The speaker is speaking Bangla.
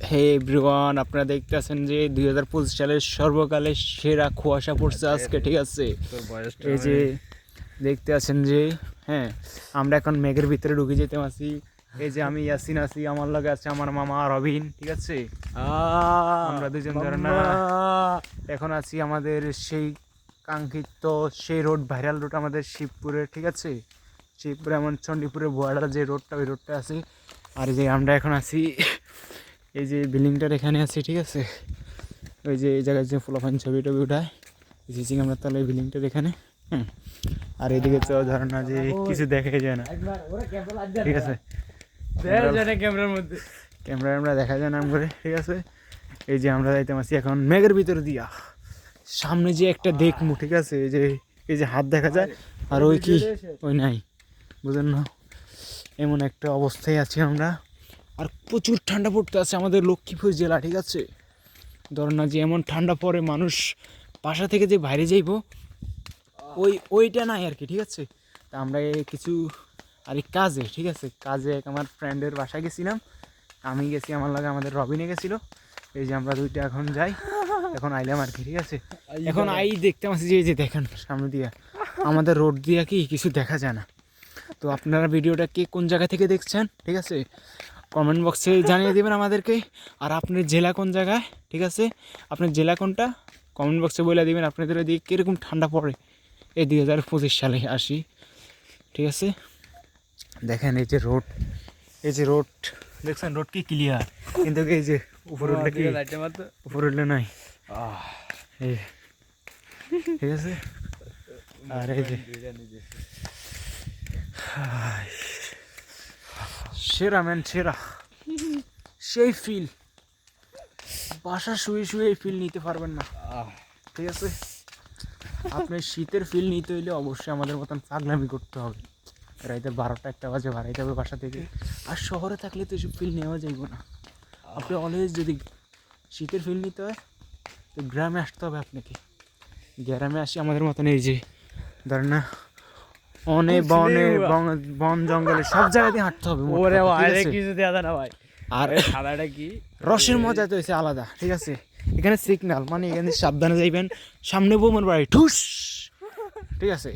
হে এভরিওয়ান, আপনারা দেখতেছেন যে 2025 সালের সর্বকালের সেরা কুয়াশা পড়ছে আজকে, ঠিক আছে। এই যে দেখতে আছেন যে হ্যাঁ, আমরা এখন মেঘের ভিতরে ঢুকে যেতে আছি। এই যে আমি ইয়াসিন আছি, আমার লগে আছে আমার মামা রবিন, ঠিক আছে। আমরা দুজন ঝর্ণা এখন আছি আমাদের সেই কাঙ্ক্ষিত সেই রোড, ভাইরাল রোড আমাদের শিবপুরের, ঠিক আছে। শিবপুরে এমন চণ্ডীপুরের বর্ডার যে রোডটা, ওই রোডটা আছে। আর যে আমরা এখন আছি এই যে বিল্ডিংটার এখানে আছি, ঠিক আছে। ওই যে এই জায়গায় যে ফুলাফান ছবি টবি উঠায় সিসিং আমরা তাহলে এই বিল্ডিংটার এখানে। আর এদিকে তো ধরেন না যে কিছু দেখাই যায় না, ঠিক আছে। ক্যামেরার মধ্যে ক্যামেরা আমরা দেখা যায় না করে, ঠিক আছে। এই যে আমরা যাইতে পারছি এখন মেঘের ভিতর দিয়া, সামনে যে একটা দেখমু, ঠিক আছে। এই যে হাত দেখা যায় আর ওই কি ওই নাই, বুঝেন না, এমন একটা অবস্থায় আছি আমরা। আর প্রচুর ঠান্ডা পড়তে আছে আমাদের লক্ষ্মীপুর জেলা, ঠিক আছে। ধরেন না যে এমন ঠান্ডা পড়ে মানুষ বাসা থেকে যে বাইরে যাইব ওইটা নাই আর কি, ঠিক আছে। তা আমরা কিছু আর কাজে, ঠিক আছে, কাজে আমার ফ্রেন্ডের বাসায় গেছিলাম। আমি গেছি, আমার লাগে আমাদের রবিনে গেছিলো। এই যে আমরা দুইটা এখন যাই, এখন আইলাম আর কি, ঠিক আছে। এখন দেখতে পাচ্ছি যে এই যে দেখেন সামনে দিয়া আমাদের রোড দিয়া কি কিছু দেখা যায় না। তো আপনারা ভিডিওটা কে কোন জায়গা থেকে দেখছেন, ঠিক আছে, কমেন্ট বক্সে জানিয়ে দেবেন আমাদেরকে। আর আপনার জেলা কোন জায়গায়, ঠিক আছে, আপনার জেলা কোনটা কমেন্ট বক্সে বলে দেবেন। আপনাদের ওইদিকে কীরকম ঠান্ডা পড়ে এই 2025 সালে আসি, ঠিক আছে। দেখেন এই যে রোড, এই যে রোড দেখছেন, রোড কি ক্লিয়ার, কিন্তু এই যে উপরে উঠলে কি, উপরে উঠলে নাই, এই ঠিক আছে। আর এই যে সেরা ম্যান, সেরা সেই ফিল বাসা শুয়ে শুয়ে এই ফিল নিতে পারবেন না, ঠিক আছে। আপনি শীতের ফিল নিতে হইলে অবশ্যই আমাদের মতন পাগলামি করতে হবে। রাইতে 12টা-1টা বাজে বাড়াইতে হবে বাসা থেকে। আর শহরে থাকলে তো এসব ফিল নেওয়া যাইব না। আপনি অলওয়েজ যদি শীতের ফিল নিতে হয় তো গ্রামে আসতে হবে আপনাকে। গ্রামে আসি আমাদের মতন এই যে ধরেন না অনেক বন জঙ্গলে সব জায়গাতে হাঁটতে হবে। আর সাদাটা কি রসের মজা তো হয়েছে আলাদা, ঠিক আছে। এখানে সিগন্যাল মানে এখানে সাবধানে যাইবেন, সামনে বোমার বাড়ি ঠুস, ঠিক আছে।